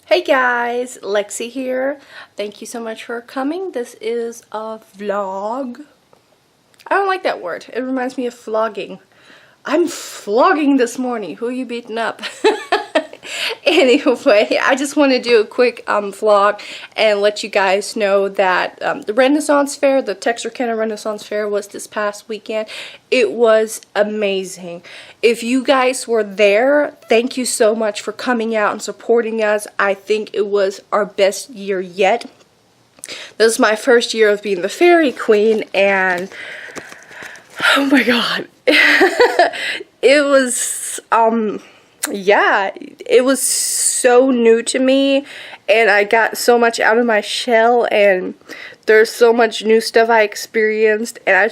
Hey guys, Lexi here. Thank you so much for coming. This is a vlog. I don't like that word. It reminds me of flogging. I'm flogging this morning. Who are you beating up? Anyway, I just want to do a quick vlog and let you guys know that the Renaissance Fair, the Texarkana Renaissance Fair, was this past weekend. It was amazing. If you guys were there, thank you so much for coming out and supporting us. I think it was our best year yet. This is my first year of being the fairy queen, and oh my god. It was yeah, it was so new to me, and I got so much out of my shell, and there's so much new stuff I experienced, and I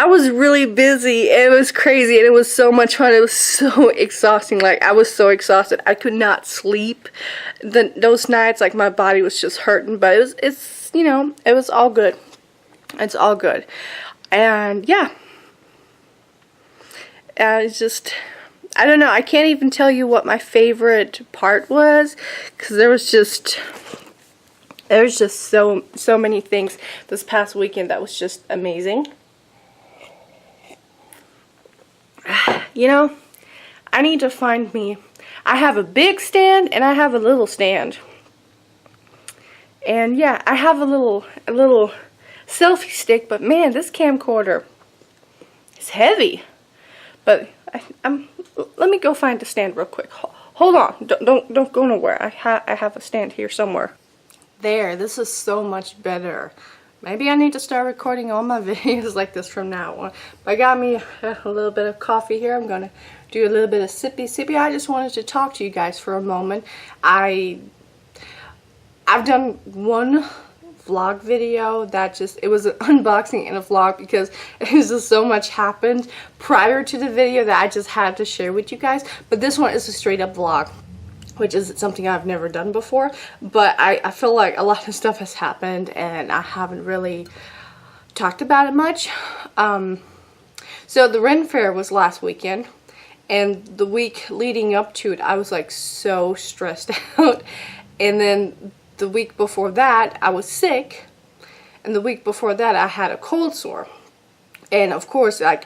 was really busy, and it was crazy, and it was so much fun. It was so exhausting. Like, I was so exhausted. I could not sleep those nights. Like, my body was just hurting, but it's you know, it was all good. It's all good. And yeah, it's just, I don't know, I can't even tell you what my favorite part was, because there was just so many things this past weekend that was just amazing. You know, I need to find me, I have a big stand and I have a little stand, and yeah, I have a little selfie stick, but man, this camcorder is heavy. But let me go find the stand real quick. Hold on, don't go nowhere. I have a stand here somewhere. There, this is so much better. Maybe I need to start recording all my videos like this from now on. But I got me a little bit of coffee here. I'm gonna do a little bit of sippy. I just wanted to talk to you guys for a moment. I've done one vlog video that it was an unboxing and a vlog, because it was just so much happened prior to the video that I just had to share with you guys. But this one is a straight up vlog, which is something I've never done before, but I feel like a lot of stuff has happened and I haven't really talked about it much. So the Ren Fair was last weekend, and the week leading up to it I was like so stressed out, and then the week before that I was sick, and the week before that I had a cold sore. And of course, like,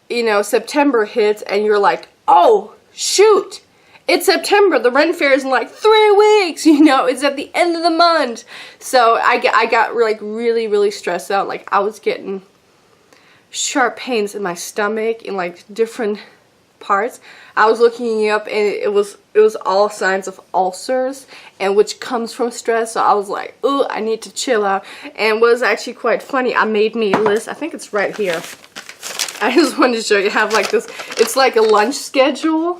you know, September hits and you're like, oh shoot, it's September, the Ren Fair is in like 3 weeks, you know, it's at the end of the month. So I got like really stressed out. Like, I was getting sharp pains in my stomach in like different parts. I was looking it up, and it was all signs of ulcers, and which comes from stress. So I was like, ooh, I need to chill out. And what was actually quite funny, I made me a list. I think it's right here. I just wanted to show you. I have like this, it's like a lunch schedule,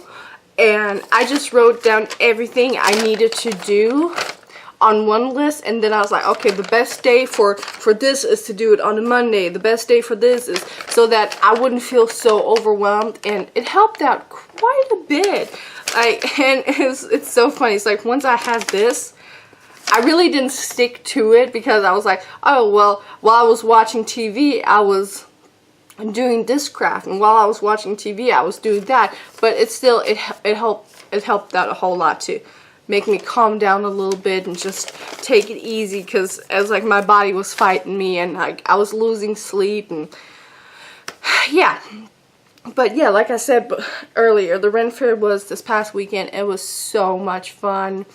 and I just wrote down everything I needed to do on one list, and then I was like, okay, the best day for this is to do it on a Monday. The best day for this is, so that I wouldn't feel so overwhelmed, and it helped out quite a bit. And it's so funny. It's like, once I had this, I really didn't stick to it, because I was like, oh well, while I was watching TV I was doing this craft, and while I was watching TV I was doing that. But it still, it helped out a whole lot to make me calm down a little bit and just take it easy, because as like my body was fighting me, and I was losing sleep, and yeah. But yeah, like I said earlier, the Ren Fair was this past weekend. It was so much fun.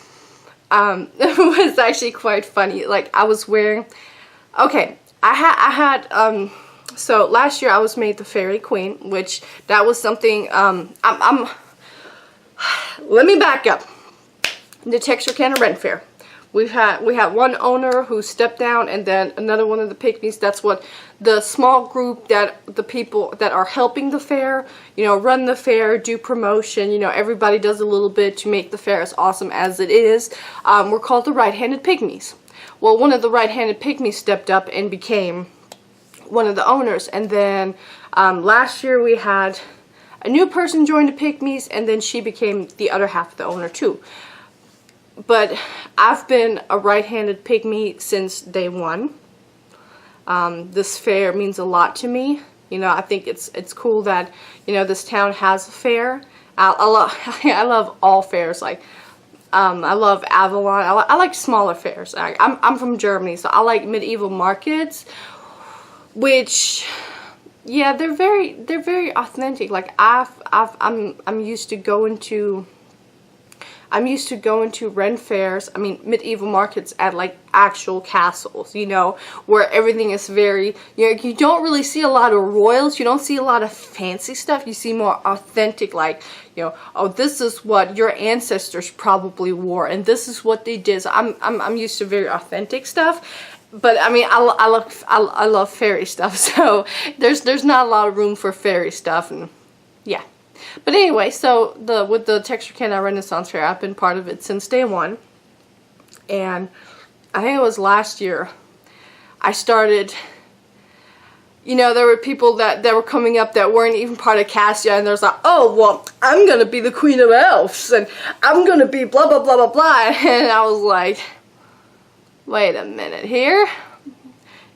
It was actually quite funny. Like, I was wearing, okay, I had so last year I was made the fairy queen, which that was something, let me back up. The Texarkana Renfaire, we had one owner who stepped down, and then another one of the pygmies. That's what the small group, that the people that are helping the fair, you know, run the fair, do promotion, you know, everybody does a little bit to make the fair as awesome as it is. We're called the right-handed pygmies. Well, one of the right-handed pygmies stepped up and became one of the owners, and then last year we had a new person join the pygmies, and then she became the other half of the owner too. But I've been a right-handed pygmy since day one. This fair means a lot to me. You know, I think it's cool that, you know, this town has a fair. I love I love all fairs. Like I love Avalon. I like smaller fairs. I'm from Germany, so I like medieval markets, which, yeah, they're very authentic. Like I'm used to going to Ren fairs, I mean medieval markets at like actual castles, you know, where everything is very, you know, you don't really see a lot of royals, you don't see a lot of fancy stuff, you see more authentic, like, you know, oh, this is what your ancestors probably wore, and this is what they did. So I'm used to very authentic stuff. But I mean, I love fairy stuff, so there's not a lot of room for fairy stuff, and yeah. But anyway, so with the Texarkana Renaissance Fair, I've been part of it since day one, and I think it was last year I started. You know, there were people that were coming up that weren't even part of cast yet, and there's like, oh, well, I'm gonna be the Queen of Elves, and I'm gonna be blah blah blah blah blah, and I was like, wait a minute here,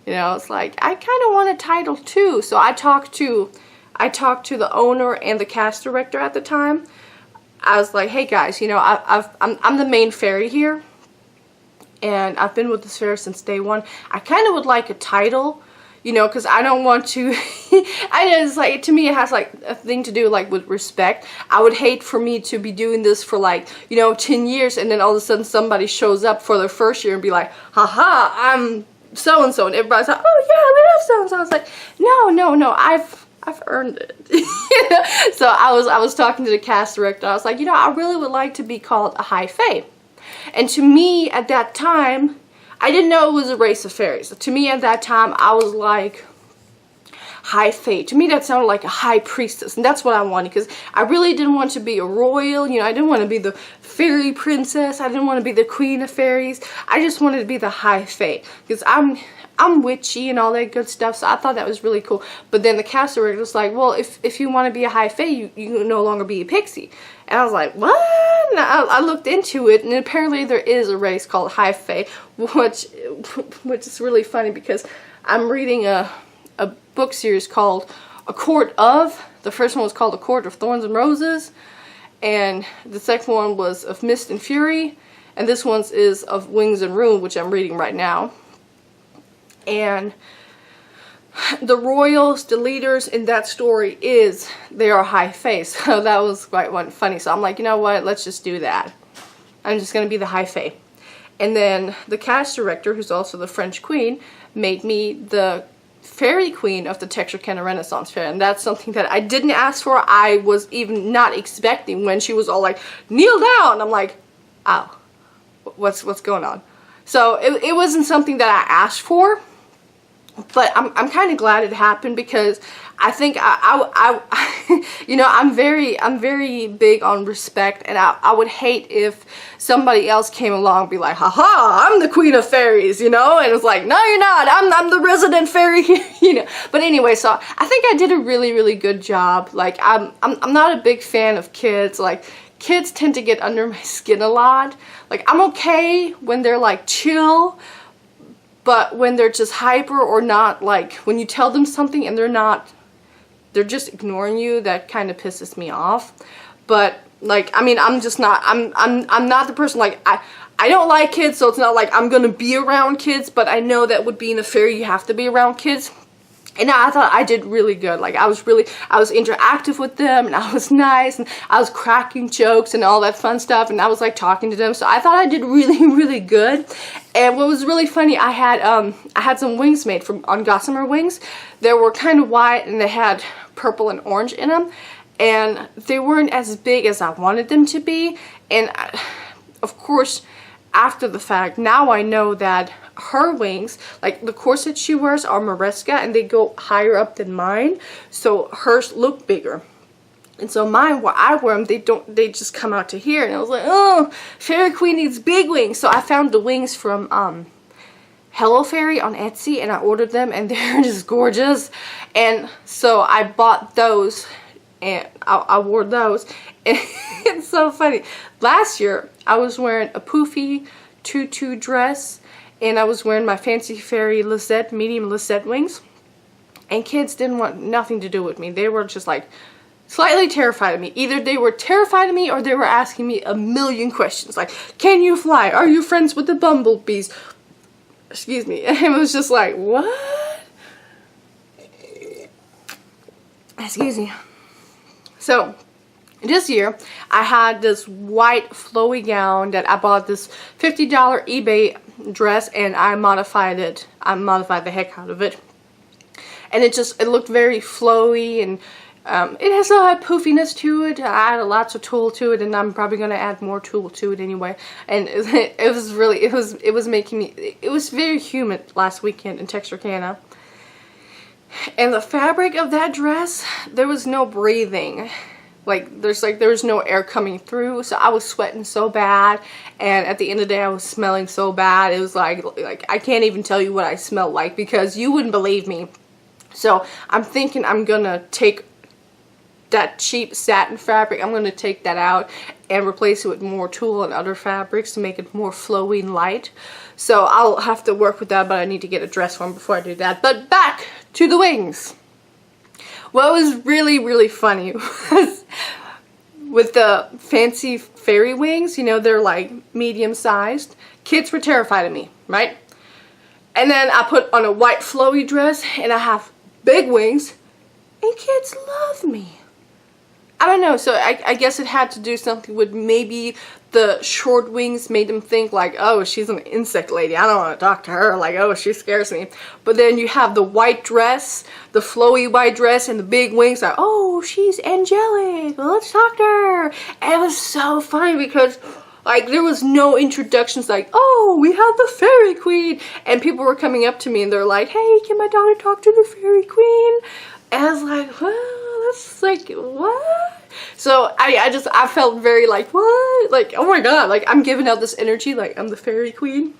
you know, it's like I kind of want a title too. So I talked to the owner and the cast director at the time. I was like, hey guys, you know, I'm the main fairy here, and I've been with this fair since day one. I kind of would like a title, you know, because I don't want to, I know it's like, to me it has like a thing to do like with respect. I would hate for me to be doing this for like, you know, 10 years, and then all of a sudden somebody shows up for their first year and be like, haha, I'm so-and-so, and everybody's like, oh yeah, I love so-and-so. I was like, no, I've earned it. You know? So I was talking to the cast director. I was like, you know, I really would like to be called a high fae. And to me at that time, I didn't know it was a race of fairies. To me at that time, I was like, high fae. To me that sounded like a high priestess, and that's what I wanted, because I really didn't want to be a royal, you know, I didn't want to be the fairy princess, I didn't want to be the queen of fairies, I just wanted to be the high fae, because I'm witchy and all that good stuff, so I thought that was really cool. But then the cast director was like, well, if you want to be a high fae, you can no longer be a pixie. And I was like, what? And I looked into it, and apparently there is a race called high fae, which is really funny, because I'm reading a book series called A Court of. The first one was called A Court of Thorns and Roses, and the second one was of Mist and Fury, and this one is of Wings and Ruin, which I'm reading right now. And the royals, the leaders in that story they are high fae, so that was quite funny. So I'm like, you know what, let's just do that. I'm just gonna be the high fae. And then the cast director, who's also the French queen, made me the fairy queen of the Texarkana Renaissance Fair, and that's something that I didn't ask for. I was even not expecting when she was all like, kneel down. I'm like, ow, what's going on? So it wasn't something that I asked for, but I'm kind of glad it happened, because I think I you know, I'm very big on respect, and I would hate if somebody else came along and be like, haha, I'm the queen of fairies, you know, and it's like, no, you're not, I'm the resident fairy here, you know. But anyway, so I think I did a really good job. Like I'm not a big fan of kids. Like, kids tend to get under my skin a lot. Like, I'm okay when they're like chill, but when they're just hyper, or not, like when you tell them something and they're just ignoring you, that kind of pisses me off. But like, I mean, I'm just not, I'm not the person, like, I don't like kids, so it's not like I'm gonna be around kids, but I know that would be in a fair, you have to be around kids. And I thought I did really good. Like, I was interactive with them, and I was nice, and I was cracking jokes and all that fun stuff, and I was like talking to them. So I thought I did really good. And what was really funny, I had some wings made on Gossamer Wings. They were kind of white, and they had purple and orange in them, and they weren't as big as I wanted them to be. And of course, after the fact, now I know that her wings, like the corset she wears, are Maresca, and they go higher up than mine, so hers look bigger. And so mine, where I wear them, they just come out to here, and I was like, oh, Fairy Queen needs big wings. So I found the wings from Hello Fairy on Etsy, and I ordered them, and they're just gorgeous. And so I bought those, and I wore those. And it's so funny. Last year, I was wearing a poofy tutu dress, and I was wearing my Fancy Fairy medium Lisette wings, and kids didn't want nothing to do with me. They were just like, slightly terrified of me. Either they were terrified of me or they were asking me a million questions. Like, can you fly? Are you friends with the bumblebees? Excuse me. And it was just like, what? Excuse me. So, this year, I had this white flowy gown that I bought this $50 eBay dress, and I modified it. I modified the heck out of it. And it looked very flowy, and it still had poofiness to it. I added lots of tulle to it, and I'm probably going to add more tulle to it anyway. And it was very humid last weekend in Texarkana. And the fabric of that dress, there was no breathing. There was no air coming through, so I was sweating so bad, and at the end of the day I was smelling so bad. It was like I can't even tell you what I smelled like, because you wouldn't believe me. So I'm thinking I'm gonna take that cheap satin fabric, I'm gonna take that out and replace it with more tulle and other fabrics to make it more flowy and light. So I'll have to work with that, but I need to get a dress one before I do that. But back to the wings. What was really, really funny was with the fancy fairy wings, you know, they're like medium-sized. Kids were terrified of me, right? And then I put on a white flowy dress and I have big wings and kids love me. I don't know, so I guess it had to do something with maybe the short wings made them think like, oh, she's an insect lady, I don't want to talk to her, like, oh, she scares me. But then you have the white dress, the flowy white dress, and the big wings, like, oh, she's angelic, let's talk to her. And it was so funny because, like, there was no introductions like, oh, we have the fairy queen. And people were coming up to me and they're like, hey, can my daughter talk to the fairy queen? And I was like, well, that's like, what? So I felt very like, what? Like, oh my god, like I'm giving out this energy like I'm the fairy queen.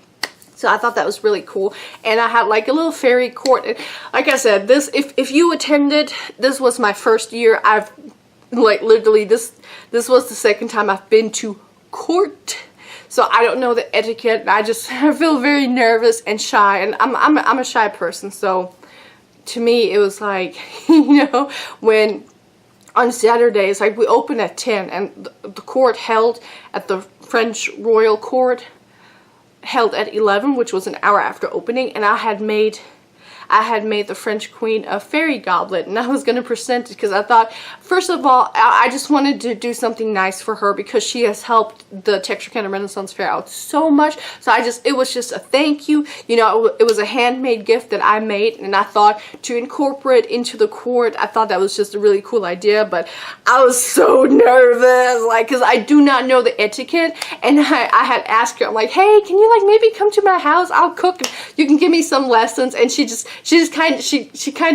So I thought that was really cool. And I had like a little fairy court. And like I said, this, if you attended, this was my first year. I've like literally this was the second time I've been to court. So I don't know the etiquette. I feel very nervous and shy, and I'm a shy person. So to me it was like, you know, when on Saturdays, like we open at 10 and the court held at the French Royal Court held at 11, which was an hour after opening, and I had made the French Queen a fairy goblet, and I was going to present it because I thought, first of all, I just wanted to do something nice for her because she has helped the Texarkana Renaissance Fair out so much. So it was just a thank you. You know, it was a handmade gift that I made, and I thought to incorporate into the court, I thought that was just a really cool idea. But I was so nervous, like, because I do not know the etiquette, and I had asked her, I'm like, hey, can you like maybe come to my house? I'll cook. You can give me some lessons. And she kind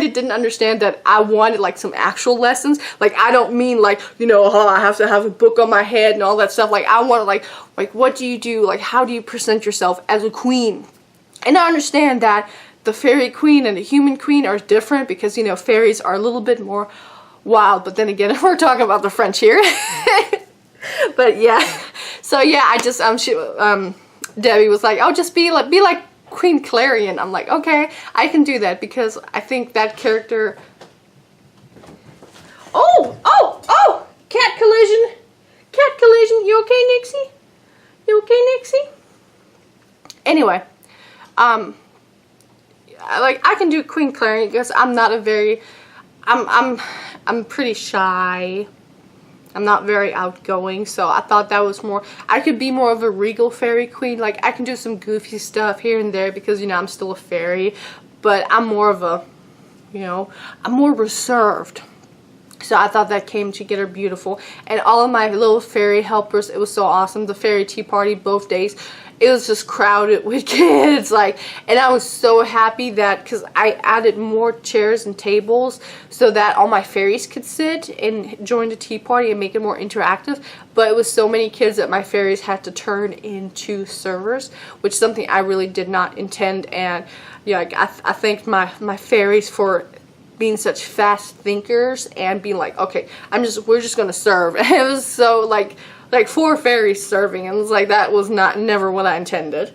of didn't understand that I wanted like some actual lessons. Like, I don't mean like, you know, oh, I have to have a book on my head and all that stuff. Like, I wanted like what do you do? Like, how do you present yourself as a queen? And I understand that the fairy queen and the human queen are different because, you know, fairies are a little bit more wild. But then again, we're talking about the French here. But yeah, so yeah, I just Debbie was like, oh, just be like Queen Clarion. I'm like, okay, I can do that because I think that character. Oh, cat collision. You okay, Nixie? You okay, Nixie? Anyway, I can do Queen Clarion because I'm not a very, I'm pretty shy. I'm not very outgoing, so I thought that was more, I could be more of a regal fairy queen. Like, I can do some goofy stuff here and there because, you know, I'm still a fairy, but I'm more of a, you know, I'm more reserved. So I thought that came together beautiful. And all of my little fairy helpers, it was so awesome. The fairy tea party both days, it was just crowded with kids, like, and I was so happy that, because I added more chairs and tables so that all my fairies could sit and join the tea party and make it more interactive. But it was so many kids that my fairies had to turn into servers, which is something I really did not intend. And yeah, I thanked my fairies for being such fast thinkers and being like, okay, we're just gonna serve. And it was so like 4 fairies serving, and it was like, that was never what I intended.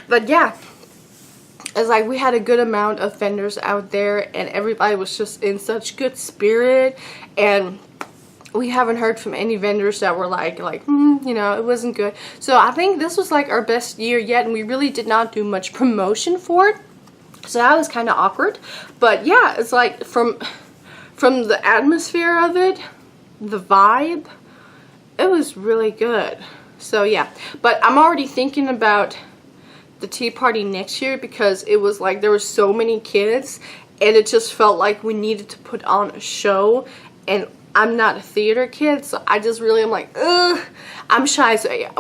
But yeah, it's like we had a good amount of vendors out there, and everybody was just in such good spirit, and we haven't heard from any vendors that were like you know, it wasn't good. So I think this was like our best year yet, and we really did not do much promotion for it, so that was kind of awkward. But yeah, it's like from the atmosphere of it, the vibe, it was really good. So yeah, but I'm already thinking about the tea party next year, because it was like there were so many kids, and it just felt like we needed to put on a show, and I'm not a theater kid, so I just really am like, ugh, I'm shy. So I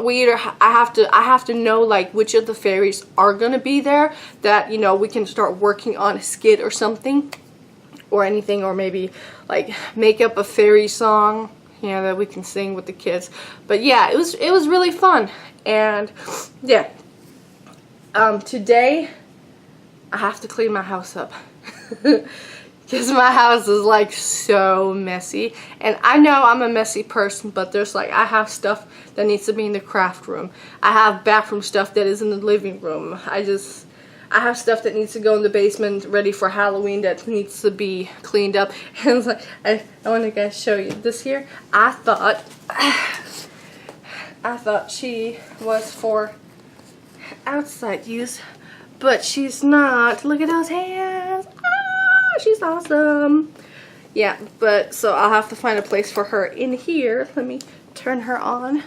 have to know like which of the fairies are gonna be there, that, you know, we can start working on a skit or something, or anything, or maybe like make up a fairy song, you know, that we can sing with the kids. But yeah, it was really fun. And yeah, today I have to clean my house up because my house is like so messy, and I know I'm a messy person, but there's like, I have stuff that needs to be in the craft room, I have bathroom stuff that is in the living room, I have stuff that needs to go in the basement ready for Halloween that needs to be cleaned up. And it's like, I want to guys show you this here. I thought she was for outside use, but she's not. Look at those hands. Ah, she's awesome. Yeah, but so I'll have to find a place for her in here. Let me turn her on.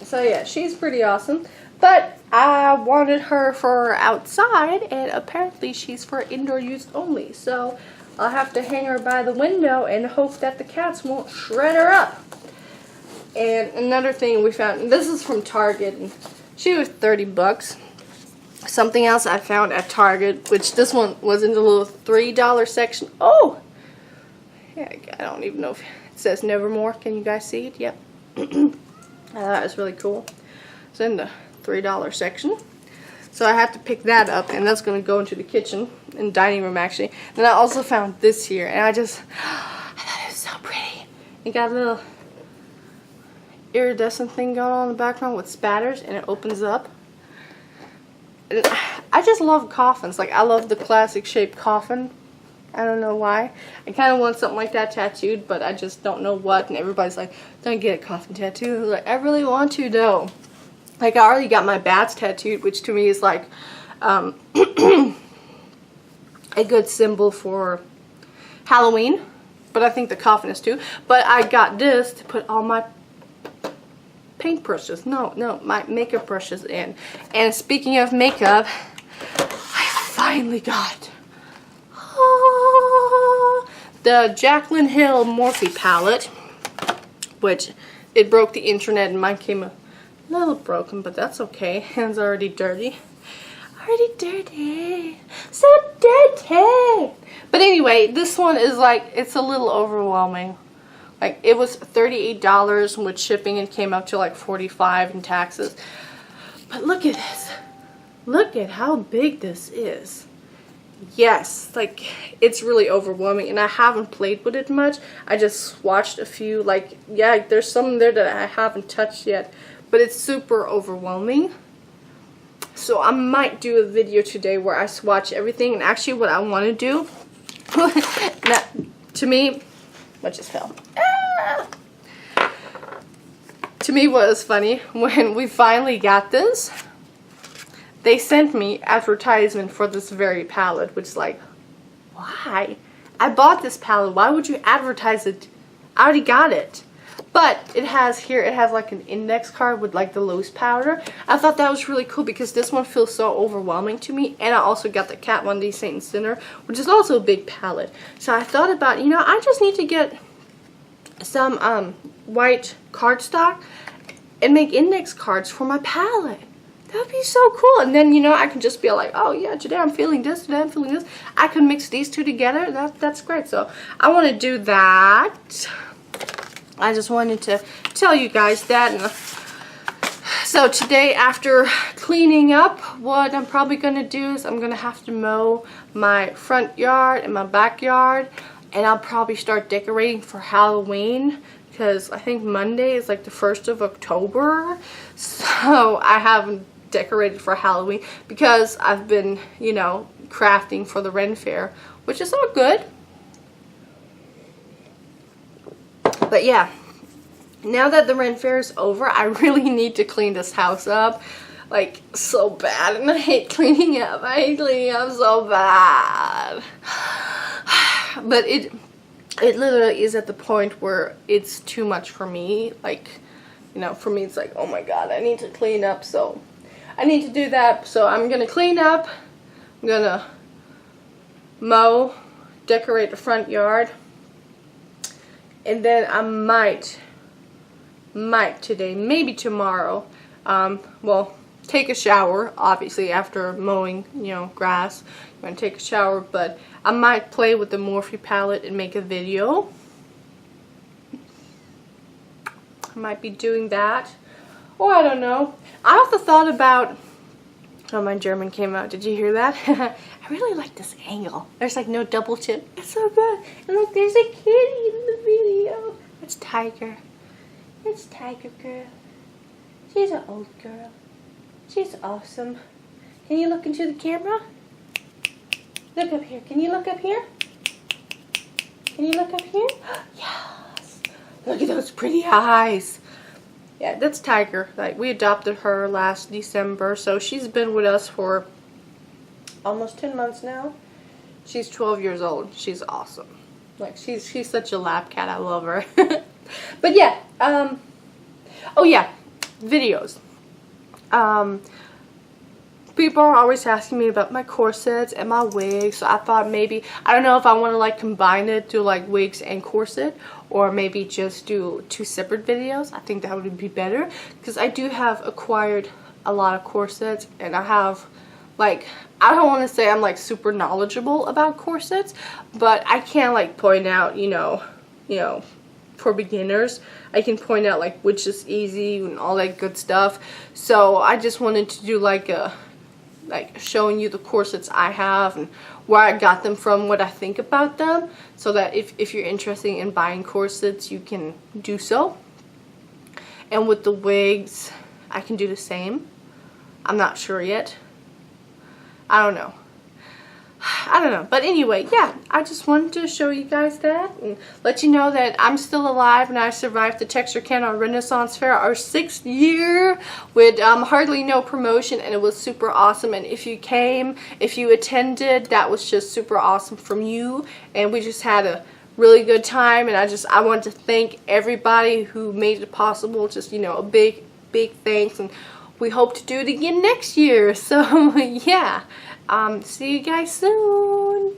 So yeah, she's pretty awesome, but I wanted her for outside, and apparently she's for indoor use only, so I'll have to hang her by the window and hope that the cats won't shred her up. And another thing we found, and this is from Target, and she was 30 bucks. Something else I found at Target, which this one was in the little $3 section. Oh! Yeah, I don't even know if it says Nevermore. Can you guys see it? Yep. I thought it was really cool. It's in the $3 section. So I have to pick that up, and that's going to go into the kitchen and dining room actually. Then I also found this here, and I thought it was so pretty. It got a little iridescent thing going on in the background with spatters, and it opens up. And I just love coffins. Like, I love the classic shaped coffin. I don't know why. I kind of want something like that tattooed, but I just don't know what. And everybody's like, don't get a coffin tattoo. I was like, I really want to though. Like, I already got my bats tattooed, which to me is like a good symbol for Halloween. But I think the coffin is too. But I got this to put all my paintbrushes. No, my makeup brushes in. And speaking of makeup, I finally got the Jaclyn Hill Morphe palette, which it broke the internet and mine came a little broken, but that's okay. Hands are already dirty. Already dirty. So dirty. But anyway, this one is like, it's a little overwhelming. Like, it was $38 with shipping and came out to like $45 in taxes. But look at this. Look at how big this is. Yes, like, it's really overwhelming, and I haven't played with it much. I just swatched a few. Like, yeah, there's some there that I haven't touched yet, but it's super overwhelming. So I might do a video today where I swatch everything. And actually what I want to do, that, to me, what just fell? Ah! To me, what was funny, when we finally got this, they sent me advertisement for this very palette, which is like, why? I bought this palette. Why would you advertise it? I already got it. But it has here, it has like an index card with like the loose powder. I thought that was really cool because this one feels so overwhelming to me. And I also got the Kat Von D Saint and Sinner, which is also a big palette. So I thought about, you know, I just need to get some white cardstock and make index cards for my palette. That would be so cool. And then, you know, I can just be like, oh yeah, today I'm feeling this, today I'm feeling this. I can mix these two together. That's great. So I want to do that. I just wanted to tell you guys that. And so today, after cleaning up, what I'm probably going to do is I'm going to have to mow my front yard and my backyard. And I'll probably start decorating for Halloween, because I think Monday is like the 1st of October. So I haven't decorated for Halloween because I've been, you know, crafting for the Renfaire, which is all good. But yeah, now that the Renfaire is over, I really need to clean this house up, like, so bad. And I hate cleaning up. I hate cleaning up so bad. But it literally is at the point where it's too much for me. Like, you know, for me it's like, oh my god, I need to clean up. So I need to do that. So I'm gonna clean up. I'm gonna mow, decorate the front yard, and then I might today, maybe tomorrow, well, take a shower, obviously, after mowing, you know, grass. I'm gonna take a shower, but I might play with the Morphe palette and make a video. I might be doing that. Or I don't know. I also thought about, oh, my German came out. Did you hear that? I really like this angle. There's like no double chin. It's so good. And look, there's a kitty in the video. It's Tiger. It's Tiger girl. She's an old girl. She's awesome. Can you look into the camera? Look up here. Can you look up here? Can you look up here? Yes. Look at those pretty eyes. Yeah, that's Tiger. Like, we adopted her last December, so she's been with us for almost 10 months now. She's 12 years old. She's awesome. Like, she's such a lap cat. I love her. But yeah, oh yeah, videos. People are always asking me about my corsets and my wigs, so I thought maybe, I don't know if I want to like combine it, do like wigs and corset, or maybe just do 2 separate videos. I think that would be better, because I do have acquired a lot of corsets, and I have, like, I don't want to say I'm like super knowledgeable about corsets, but I can like point out, you know, for beginners, I can point out like which is easy and all that good stuff. So I just wanted to do like a, like, showing you the corsets I have and where I got them from, what I think about them, so that if you're interested in buying corsets, you can do so. And with the wigs, I can do the same. I'm not sure yet. I don't know. But anyway, yeah, I just wanted to show you guys that and let you know that I'm still alive and I survived the Texarkana Renaissance Fair, our 6th year, with hardly no promotion, and it was super awesome. And if you came, if you attended, that was just super awesome from you, and we just had a really good time. And I want to thank everybody who made it possible. Just, you know, a big thanks, and we hope to do it again next year. So yeah, see you guys soon.